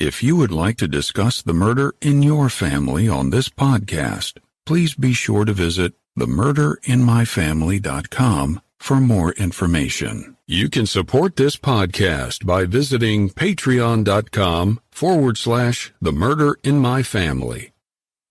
If you would like to discuss the murder in your family on this podcast, please be sure to visit themurderinmyfamily.com for more information. You can support this podcast by visiting patreon.com/themurderinmyfamily.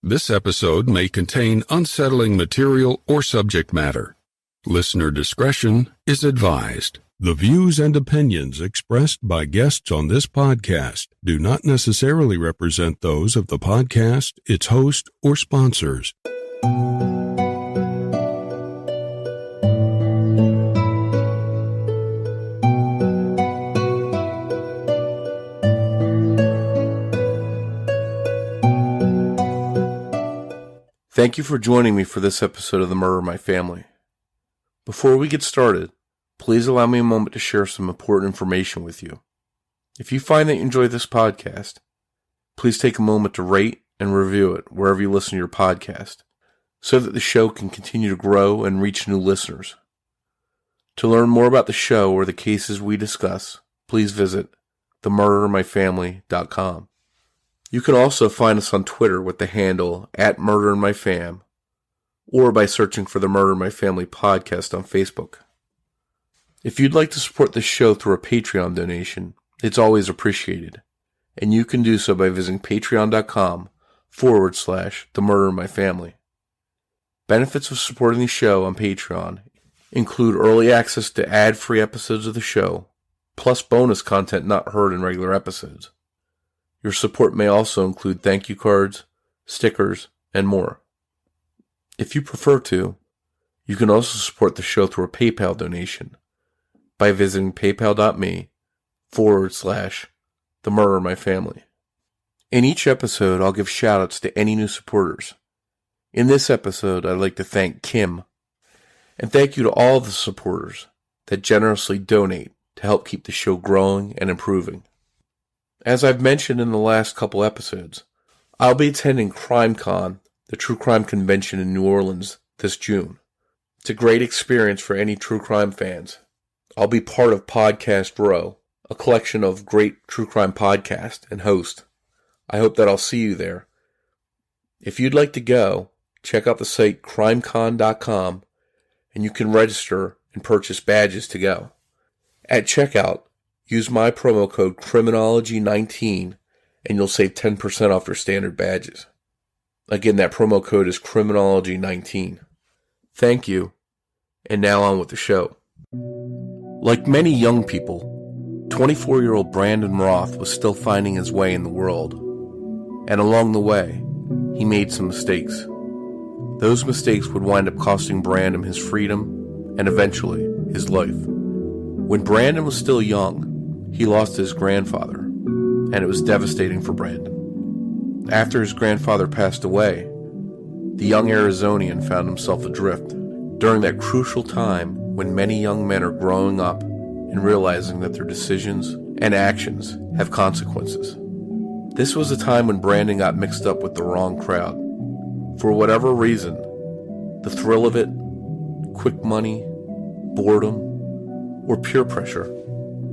This episode may contain unsettling material or subject matter. Listener discretion is advised. The views and opinions expressed by guests on this podcast do not necessarily represent those of the podcast, its host, or sponsors. Thank you for joining me for this episode of The Murder in My Family. Before we get started, please allow me a moment to share some important information with you. If you find that you enjoy this podcast, please take a moment to rate and review it wherever you listen to your podcast, so that the show can continue to grow and reach new listeners. To learn more about the show or the cases we discuss, please visit themurderinmyfamily.com. You can also find us on Twitter with the handle @MurderInMyFam, or by searching for the Murder in My Family podcast on Facebook. If you'd like to support this show through a Patreon donation, it's always appreciated, and you can do so by visiting patreon.com/themurderinmyfamily. Benefits of supporting the show on Patreon include early access to ad-free episodes of the show, plus bonus content not heard in regular episodes. Your support may also include thank you cards, stickers, and more. If you prefer to, you can also support the show through a PayPal donation by visiting paypal.me/themurderinmyfamily. In each episode, I'll give shoutouts to any new supporters. In this episode, I'd like to thank Kim, and thank you to all the supporters that generously donate to help keep the show growing and improving. As I've mentioned in the last couple episodes, I'll be attending CrimeCon, the True Crime Convention in New Orleans, this June. It's a great experience for any true crime fans. I'll be part of Podcast Row, a collection of great true crime podcasts and host. I hope that I'll see you there. If you'd like to go, check out the site crimecon.com, and you can register and purchase badges to go. At checkout, use my promo code Criminology19 and you'll save 10% off your standard badges. Again, that promo code is Criminology19. Thank you, and now on with the show. Like many young people, 24-year-old Branden Roth was still finding his way in the world, and along the way, he made some mistakes. Those mistakes would wind up costing Branden his freedom and eventually his life. When Branden was still young, he lost his grandfather, and it was devastating for Branden. After his grandfather passed away, the young Arizonian found himself adrift during that crucial time when many young men are growing up and realizing that their decisions and actions have consequences. This was a time when Branden got mixed up with the wrong crowd. For whatever reason, the thrill of it, quick money, boredom, or peer pressure,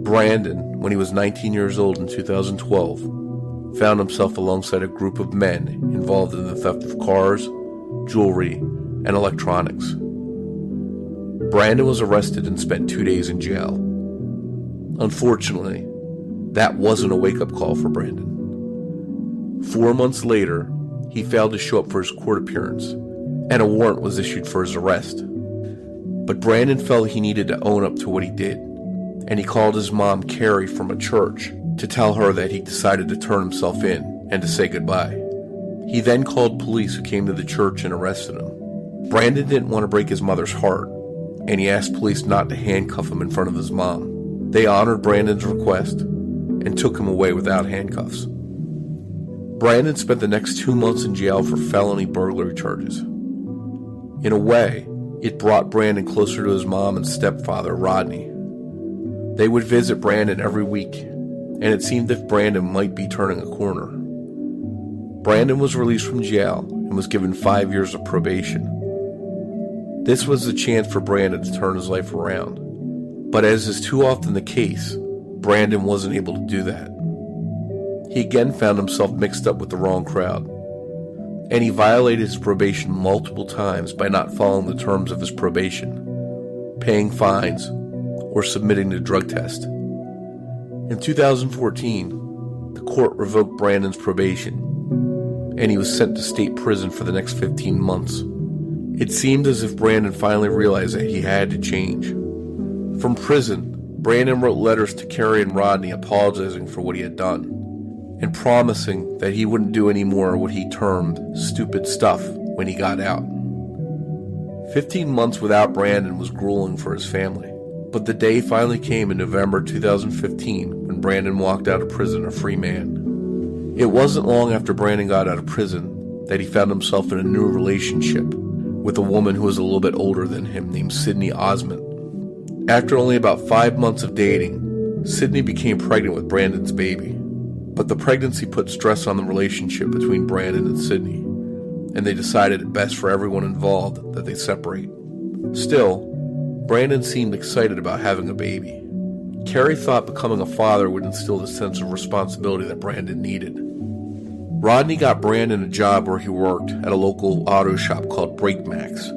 Branden, when he was 19 years old in 2012, found himself alongside a group of men involved in the theft of cars, jewelry, and electronics. Branden was arrested and spent 2 days in jail. Unfortunately, that wasn't a wake-up call for Branden. 4 months later, he failed to show up for his court appearance, and a warrant was issued for his arrest. But Branden felt he needed to own up to what he did, and he called his mom, Carrie, from a church to tell her that he decided to turn himself in and to say goodbye. He then called police who came to the church and arrested him. Branden didn't want to break his mother's heart, and he asked police not to handcuff him in front of his mom. They honored Branden's request and took him away without handcuffs. Branden spent the next 2 months in jail for felony burglary charges. In a way, it brought Branden closer to his mom and stepfather, Rodney. They would visit Branden every week, and it seemed as if Branden might be turning a corner. Branden was released from jail and was given 5 years of probation. This was the chance for Branden to turn his life around. But as is too often the case, Branden wasn't able to do that. he again found himself mixed up with the wrong crowd, and he violated his probation multiple times by not following the terms of his probation, paying fines, or submitting to drug test. In 2014, the court revoked Branden's probation, and he was sent to state prison for the next 15 months. It seemed as if Branden finally realized that he had to change. From prison, Branden wrote letters to Carrie and Rodney apologizing for what he had done, and promising that he wouldn't do any more what he termed stupid stuff when he got out. 15 months without Branden was grueling for his family, but the day finally came in November 2015 when Branden walked out of prison a free man. It wasn't long after Branden got out of prison that he found himself in a new relationship with a woman who was a little bit older than him named Sydney Osmond. After only about 5 months of dating, Sydney became pregnant with Branden's baby, but the pregnancy put stress on the relationship between Branden and Sydney, and they decided it best for everyone involved that they separate. Still, Branden seemed excited about having a baby. Carrie thought becoming a father would instill the sense of responsibility that Branden needed. Rodney got Branden a job where he worked at a local auto shop called Breakmax,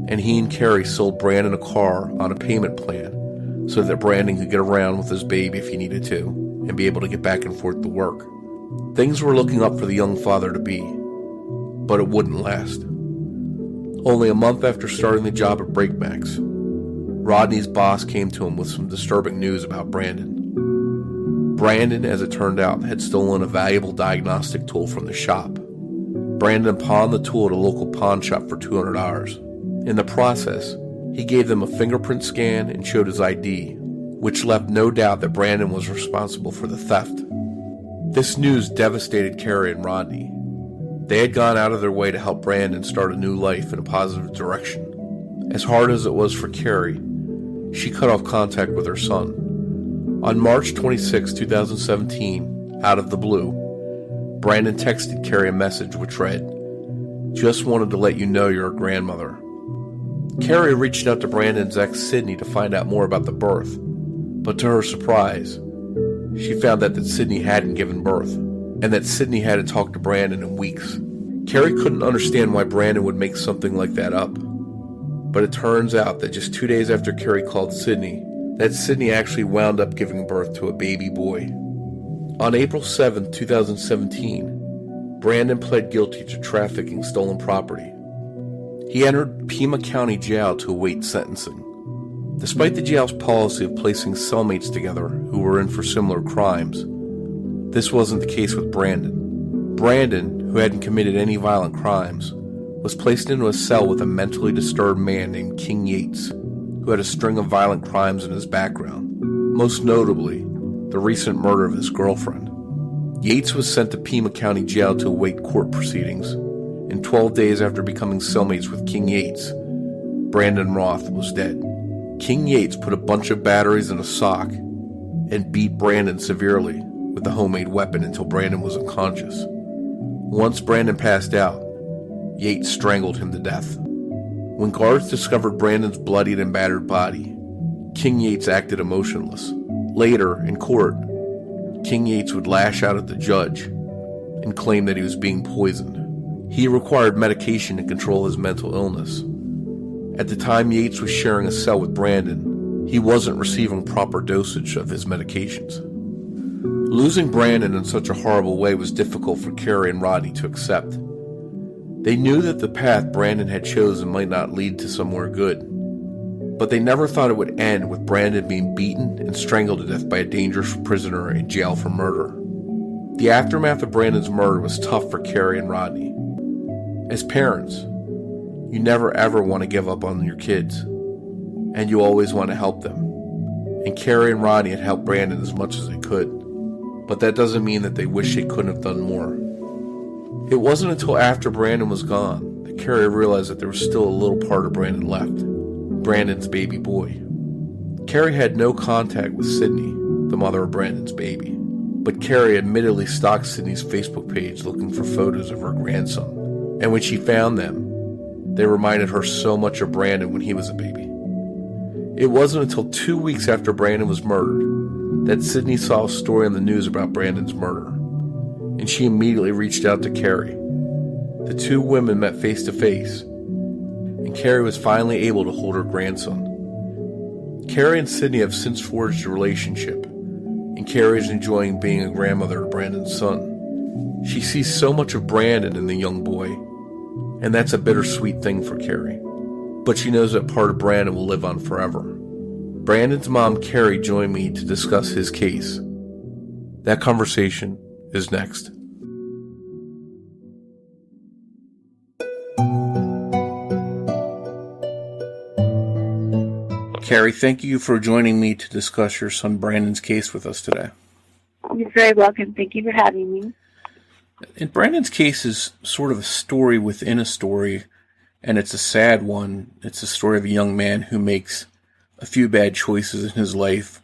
and he and Carrie sold Branden a car on a payment plan so that Branden could get around with his baby if he needed to and be able to get back and forth to work. Things were looking up for the young father-to-be, but it wouldn't last. Only a month after starting the job at Breakmax, Rodney's boss came to him with some disturbing news about Branden. Branden, as it turned out, had stolen a valuable diagnostic tool from the shop. Branden pawned the tool at a local pawn shop for $200. In the process, he gave them a fingerprint scan and showed his ID, which left no doubt that Branden was responsible for the theft. This news devastated Carrie and Rodney. They had gone out of their way to help Branden start a new life in a positive direction. As hard as it was for Carrie, she cut off contact with her son. On March 26, 2017, out of the blue, Branden texted Carrie a message which read, "Just wanted to let you know you're a grandmother." Carrie reached out to Branden's ex Sydney to find out more about the birth, but to her surprise, she found that Sydney hadn't given birth, and that Sydney hadn't talked to Branden in weeks. Carrie couldn't understand why Branden would make something like that up, but it turns out that just 2 days after Carrie called Sydney, that Sydney actually wound up giving birth to a baby boy. On April 7, 2017, Branden pled guilty to trafficking stolen property. He entered Pima County Jail to await sentencing. Despite the jail's policy of placing cellmates together who were in for similar crimes, this wasn't the case with Branden. Branden, who hadn't committed any violent crimes, was placed into a cell with a mentally disturbed man named King Yates, who had a string of violent crimes in his background, most notably the recent murder of his girlfriend. Yates was sent to Pima County Jail to await court proceedings, and 12 days after becoming cellmates with King Yates, Branden Roth was dead. King Yates put a bunch of batteries in a sock and beat Branden severely with a homemade weapon until Branden was unconscious. Once Branden passed out, Yates strangled him to death. When guards discovered Branden's bloodied and battered body, King Yates acted emotionless. Later, in court, King Yates would lash out at the judge and claim that he was being poisoned. He required medication to control his mental illness. At the time Yates was sharing a cell with Branden, he wasn't receiving proper dosage of his medications. Losing Branden in such a horrible way was difficult for Carrie and Rodney to accept. They knew that the path Branden had chosen might not lead to somewhere good, but they never thought it would end with Branden being beaten and strangled to death by a dangerous prisoner in jail for murder. The aftermath of Branden's murder was tough for Carrie and Rodney. As parents, you never ever want to give up on your kids, and you always want to help them. And Carrie and Rodney had helped Branden as much as they could, but that doesn't mean that they wish they couldn't have done more. It wasn't until after Branden was gone that Carrie realized that there was still a little part of Branden left, Branden's baby boy. Carrie had no contact with Sydney, the mother of Branden's baby, but Carrie admittedly stalked Sydney's Facebook page looking for photos of her grandson, and when she found them, they reminded her so much of Branden when he was a baby. It wasn't until 2 weeks after Branden was murdered that Sydney saw a story on the news about Branden's murder. and she immediately reached out to Carrie. The two women met face to face, and Carrie was finally able to hold her grandson. Carrie and Sydney have since forged a relationship, and Carrie is enjoying being a grandmother to Brandon's son. She sees so much of Brandon in the young boy, and that's a bittersweet thing for Carrie. But she knows that part of Brandon will live on forever. Brandon's mom, Carrie, joined me to discuss his case. That conversation is next. Carrie, thank you for joining me to discuss your son Brandon's case with us today. You're very welcome. Thank you for having me. And Brandon's case is sort of a story within a story, and it's a sad one. It's a story of a young man who makes a few bad choices in his life,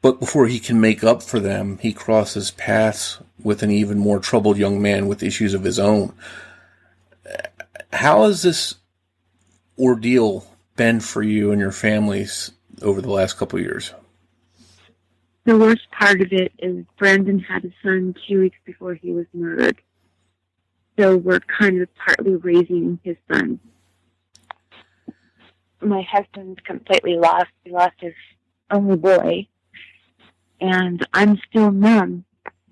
but before he can make up for them, he crosses paths with an even more troubled young man with issues of his own. How has this ordeal been for you and your families over the last couple of years? The worst part of it is Brandon had a son 2 weeks before he was murdered. So we're kind of partly raising his son. My husband's completely lost. He lost his only boy. And I'm still numb.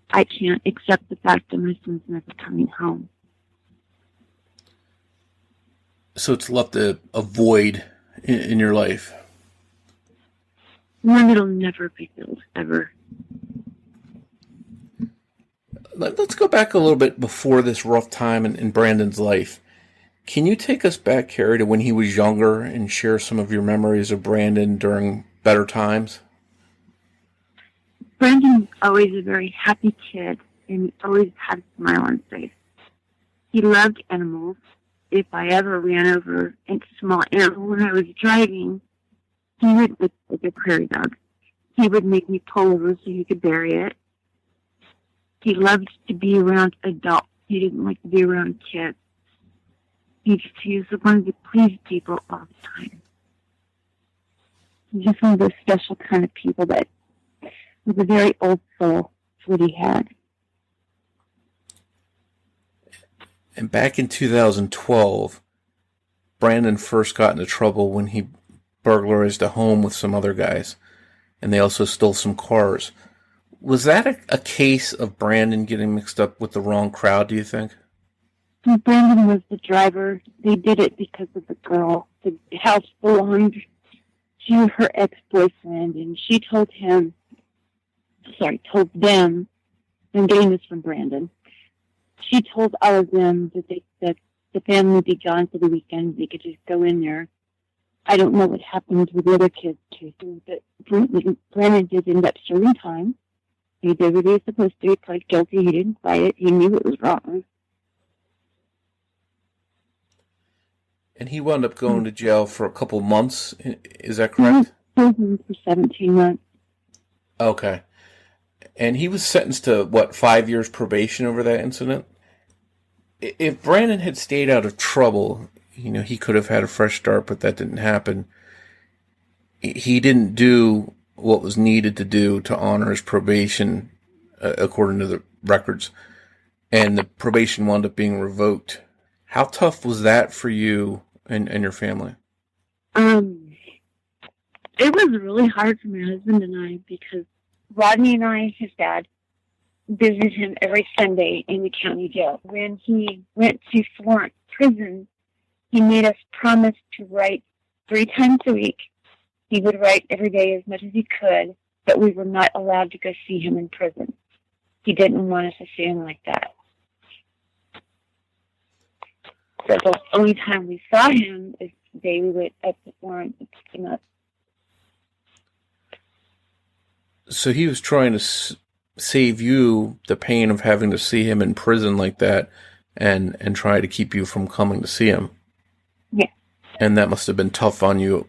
I can't accept the fact that my son's never coming home. So it's left a void in your life. One that'll never be filled, ever. Let's go back a little bit before this rough time in Brandon's life. Can you take us back, Carrie, to when he was younger and share some of your memories of Brandon during better times? Brandon was always a very happy kid, and he always had a smile on his face. He loved animals. If I ever ran over a small animal when I was driving, he would, like a prairie dog, he would make me pull over so he could bury it. He loved to be around adults. He didn't like to be around kids. He just wanted to please people all the time. He's just one of those special kind of people that, with a very old soul, that's what he had. And back in 2012, Brandon first got into trouble when he burglarized a home with some other guys, and they also stole some cars. Was that a case of Brandon getting mixed up with the wrong crowd, do you think? Brandon was the driver. They did it because of the girl. The house belonged to her ex-boyfriend, and she told them, I'm getting this from Brandon. She told all of them that the family would be gone for the weekend. They could just go in there. I don't know what happened with the other kids, too, but Brandon did end up serving time. He did what he was supposed to. He pled guilty. He didn't fight it. He knew it was wrong. And he wound up going to jail for a couple months. Is that correct? For 17 months. Okay. And he was sentenced to, 5 years probation over that incident? If Brandon had stayed out of trouble, he could have had a fresh start, but that didn't happen. He didn't do what was needed to do to honor his probation, according to the records. And the probation wound up being revoked. How tough was that for you and your family? It was really hard for my husband and I, because Rodney and I, his dad, visited him every Sunday in the county jail. When he went to Florence prison, he made us promise to write 3 times a week. He would write every day as much as he could, but we were not allowed to go see him in prison. He didn't want us to see him like that. So the only time we saw him is the day we went up to Florence and picked him up. So he was trying to save you the pain of having to see him in prison like that, and try to keep you from coming to see him. Yeah. And that must have been tough on you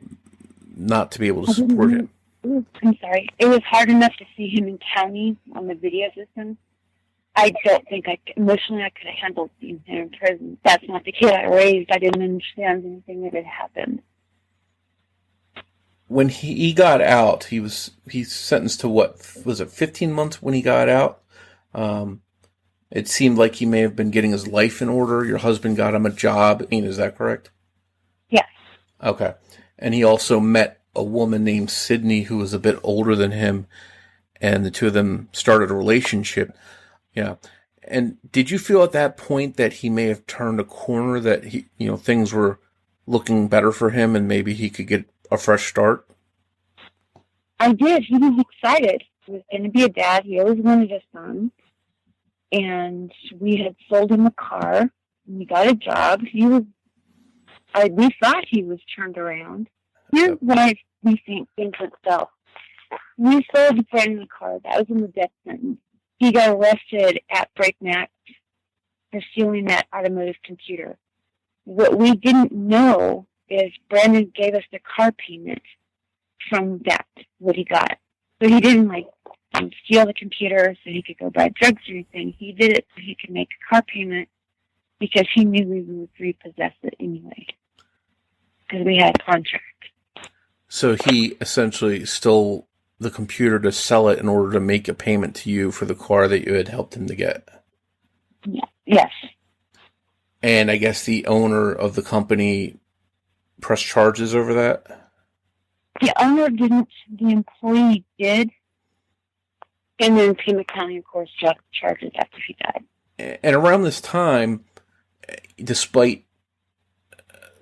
not to be able to support him. I'm sorry. It was hard enough to see him in county on the video system. I don't think emotionally I could have handled seeing him in prison. That's not the kid I raised. I didn't understand anything that had happened. When he got out, he's sentenced to 15 months when he got out? And It seemed like he may have been getting his life in order. Your husband got him a job. Is that correct? Yes. Okay. And he also met a woman named Sydney who was a bit older than him, and the two of them started a relationship. Yeah. And did you feel at that point that he may have turned a corner, that things were looking better for him and maybe he could get a fresh start? I did. He was excited. He was going to be a dad. He always wanted a son. And we had sold him a car, and he got a job. We thought he was turned around. Here's why we think things itself. We sold Branden a car. That was in the death sentence. He got arrested at breakneck for stealing that automotive computer. What we didn't know is Branden gave us the car payment from that, what he got. So he didn't steal the computer so he could go buy drugs or anything. He did it so he could make a car payment because he knew we would repossess it anyway. Because we had a contract. So he essentially stole the computer to sell it in order to make a payment to you for the car that you had helped him to get. Yeah. Yes. And I guess the owner of the company pressed charges over that? The owner didn't. The employee did. And then Pima County, of course, dropped charges after he died. And around this time, despite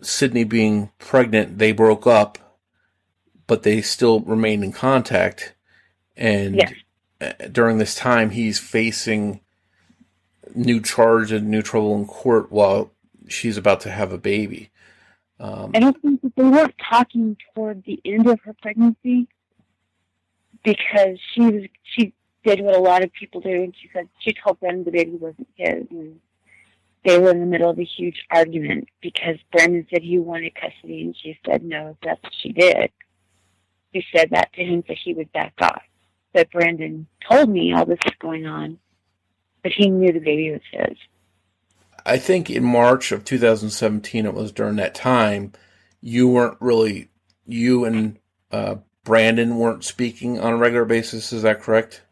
Sydney being pregnant, they broke up, but they still remained in contact. And during this time, he's facing new charge and new trouble in court while she's about to have a baby. I don't think that they weren't talking toward the end of her pregnancy, because she did what a lot of people do, and she told Branden the baby wasn't his, and they were in the middle of a huge argument because Branden said he wanted custody, and she said no, that's what she did. She said that to him so he would back off. But Branden told me all this was going on, but he knew the baby was his. I think in March of 2017, it was during that time, you and Branden weren't speaking on a regular basis, is that correct?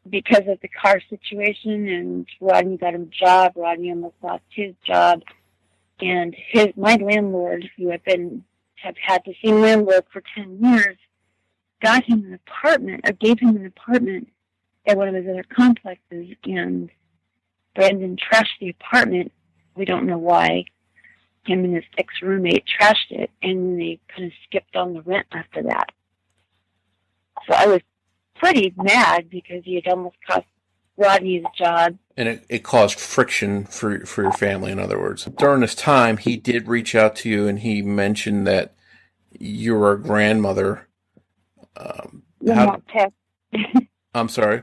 Because of the car situation, and Rodney got him a job. Rodney almost lost his job. And my landlord, who have had the same landlord for 10 years, got him an apartment, or gave him an apartment at one of his other complexes, and Branden trashed the apartment. We don't know why. Him and his ex-roommate trashed it, and they kind of skipped on the rent after that. So I was pretty mad because he had almost cost Rodney his job. And it caused friction for your family, in other words. During this time, he did reach out to you, and he mentioned that you were a grandmother. Text. I'm sorry?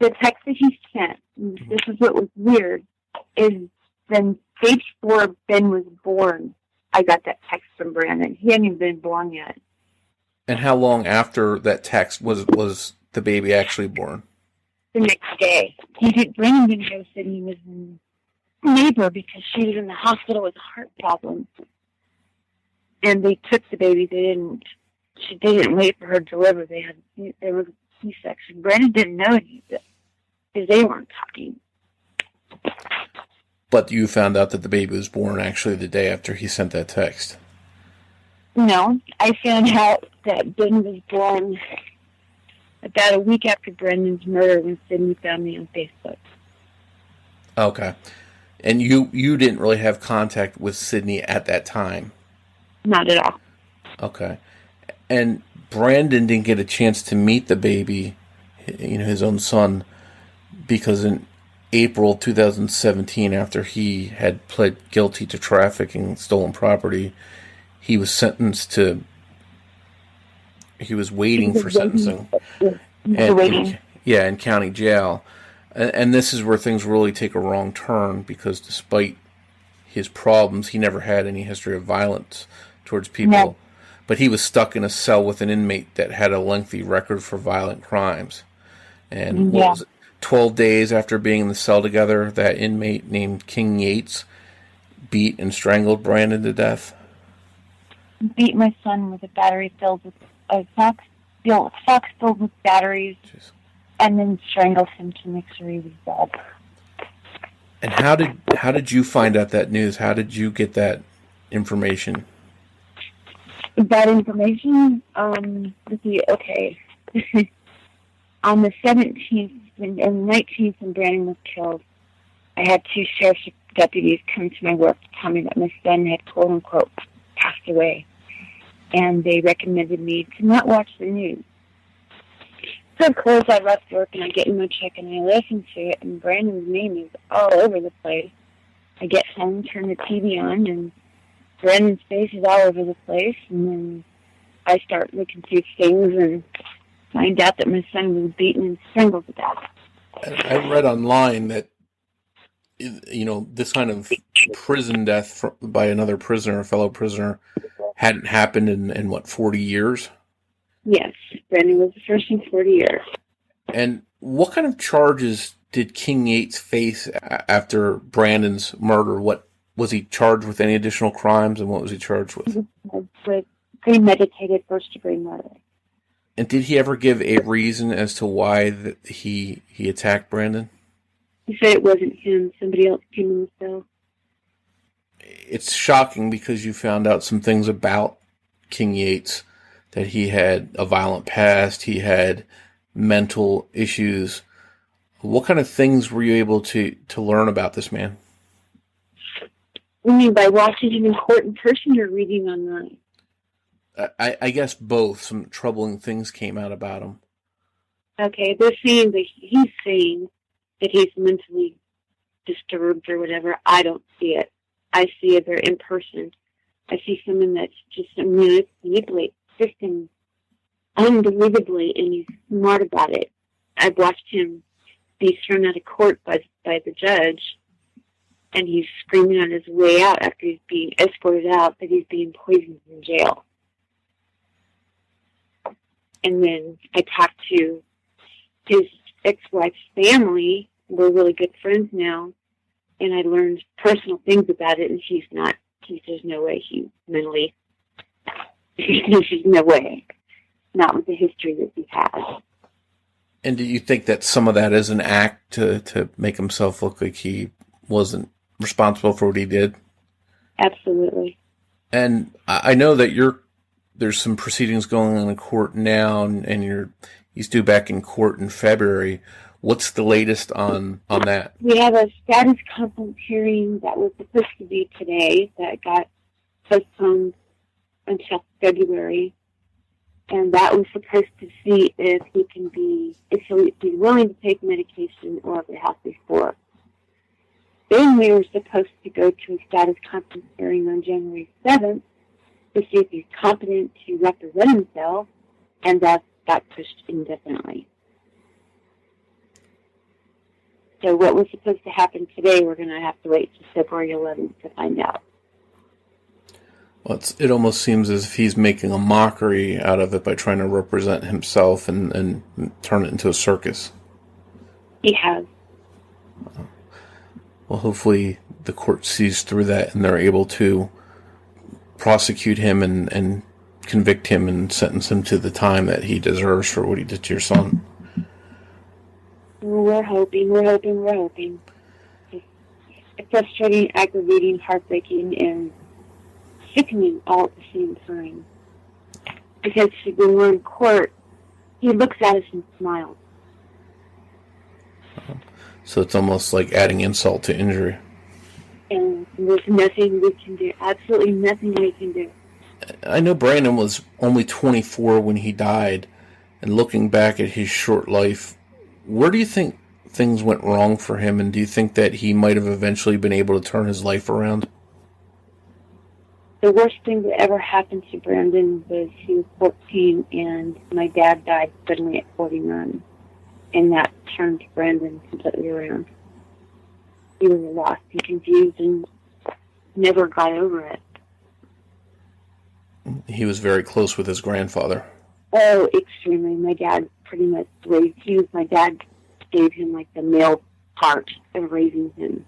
The text that he sent, this is what was weird, is when day 4 Ben was born, I got that text from Branden. He hadn't even been born yet. And how long after that text was the baby actually born? The next day. Branden didn't know Sydney was in labor because she was in the hospital with a heart problem. And they took the baby. They didn't wait for her to deliver. There was a C-section. Branden didn't know any of it because they weren't talking. But you found out that the baby was born actually the day after he sent that text. No, I found out that Ben was born about a week after Branden's murder when Sydney found me on Facebook. Okay. And you didn't really have contact with Sydney at that time? Not at all. Okay. And Branden didn't get a chance to meet the baby, his own son, because in April 2017, after he had pled guilty to trafficking stolen property, he was sentenced to. He was waiting for sentencing. In county jail. And this is where things really take a wrong turn, because despite his problems, he never had any history of violence towards people. No. But he was stuck in a cell with an inmate that had a lengthy record for violent crimes. And 12 days after being in the cell together, that inmate named King Yates beat and strangled Branden to death. Beat my son with a battery filled with a box filled with batteries. Jeez. And then strangled him to make sure he was dead. And how did you find out that news? How did you get that information? That information, let's see, okay. On the 17th and 19th when Branden was killed, I had 2 sheriff's deputies come to my work to tell me that my son had quote-unquote passed away. And they recommended me to not watch the news. So, of course, I left work and I get in my check and I listen to it, and Branden's name is all over the place. I get home, turn the TV on, and Branden's face is all over the place, and then I start looking through things and find out that my son was beaten and strangled to death. I read online that, you know, this kind of prison death by another prisoner, a fellow prisoner, hadn't happened in what, 40 years? Yes, Branden was the first in 40 years. And what kind of charges did King Yates face after Branden's murder? What was he charged with? Any additional crimes, and what was he charged with? With premeditated first-degree murder. And did he ever give a reason as to why he attacked Branden? He said it wasn't him. Somebody else came in the cell. It's shocking because you found out some things about King Yates, that he had a violent past, he had mental issues. What kind of things were you able to learn about this man? You mean by watching him in court in person or reading online? I guess both. Some troubling things came out about him. Okay, they're saying that he's saying that he's mentally disturbed or whatever. I don't see it. I see it there in person. I see someone that's just manipulates system unbelievably, and he's smart about it. I've watched him be thrown out of court by the judge, and he's screaming on his way out after he's being escorted out that he's being poisoned in jail. And then I talked to his ex-wife's family. We're really good friends now, and I learned personal things about it, and there's no way he's mentally, there's no way, not with the history that he has. And do you think that some of that is an act to make himself look like he wasn't responsible for what he did? Absolutely. And I know that there's some proceedings going on in court now, and he's due back in court in February. What's the latest on that? We have a status conference hearing that was supposed to be today that got postponed until February, and that was supposed to see if he'll be willing to take medication or if it has to be forced. Then we were supposed to go to a status conference hearing on January 7th to see if he's competent to represent himself, and that got pushed indefinitely. So what was supposed to happen today, we're going to have to wait till February 11th to find out. Well, it almost seems as if he's making a mockery out of it by trying to represent himself and turn it into a circus. He has. Well, hopefully the court sees through that and they're able to prosecute him and convict him and sentence him to the time that he deserves for what he did to your son. We're hoping. It's frustrating, aggravating, heartbreaking, and sickening all at the same time. Because when we're in court, he looks at us and smiles. So it's almost like adding insult to injury. And there's nothing we can do. Absolutely nothing we can do. I know Branden was only 24 when he died, and looking back at his short life, where do you think things went wrong for him, and do you think that he might have eventually been able to turn his life around? The worst thing that ever happened to Branden was he was 14 and my dad died suddenly at 49. And that turned Branden completely around. He was lost and confused and never got over it. He was very close with his grandfather. Oh, extremely. My dad pretty much raised him. My dad gave him like the male part of raising him.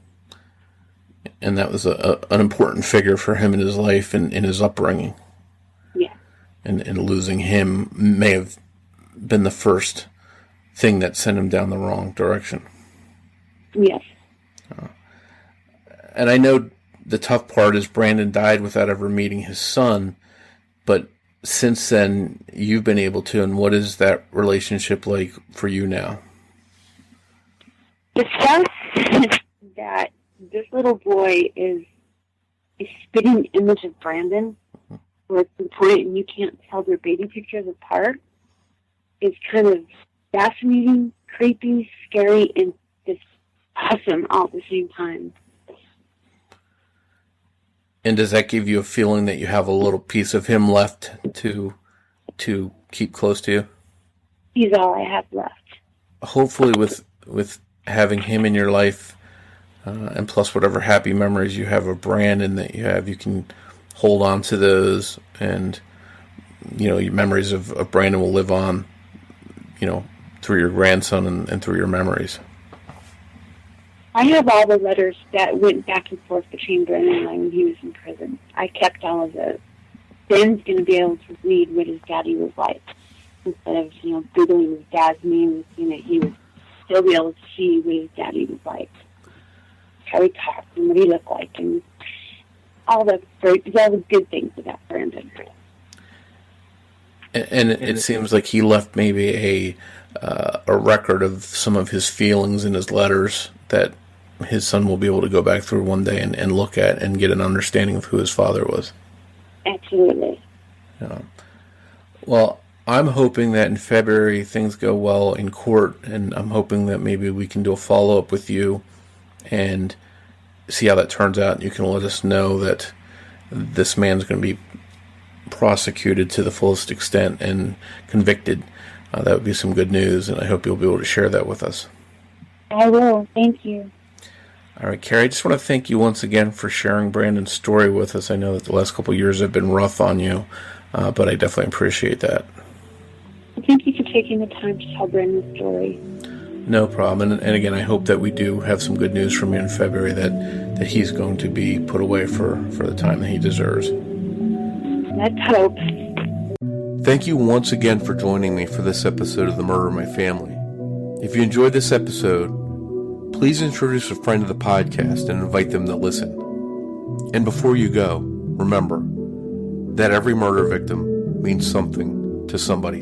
And that was an important figure for him in his life and in his upbringing. Yeah. And losing him may have been the first thing that sent him down the wrong direction. Yes. And I know the tough part is Branden died without ever meeting his son, but since then you've been able to, and what is that relationship like for you now? The fact that this little boy is a spitting image of Branden, where it's the point and you can't tell their baby pictures apart, is kind of fascinating, creepy, scary, and just awesome all at the same time. And does that give you a feeling that you have a little piece of him left to keep close to you? He's all I have left. Hopefully with having him in your life, and plus whatever happy memories you have of Branden that you can hold on to those, and your memories of Branden will live on, through your grandson and through your memories. I have all the letters that went back and forth between Branden and I when he was in prison. I kept all of those. Ben's going to be able to read what his daddy was like. Instead of, Googling his dad's name, he would still be able to see what his daddy was like. How he talked and what he looked like, and all the good things about Branden. And it seems like he left maybe a record of some of his feelings in his letters that his son will be able to go back through one day and look at and get an understanding of who his father was. Absolutely. Well, I'm hoping that in February things go well in court, and I'm hoping that maybe we can do a follow-up with you and see how that turns out. You can let us know that this man's going to be prosecuted to the fullest extent and convicted. That would be some good news, and I hope you'll be able to share that with us. I will. Thank you. All right, Carrie, I just want to thank you once again for sharing Branden's story with us. I know that the last couple of years have been rough on you, but I definitely appreciate that. Thank you for taking the time to tell Branden's story. No problem. And again, I hope that we do have some good news from you in February that he's going to be put away for the time that he deserves. Let's hope. Thank you once again for joining me for this episode of The Murder of My Family. If you enjoyed this episode, please introduce a friend to the podcast and invite them to listen. And before you go, remember that every murder victim means something to somebody.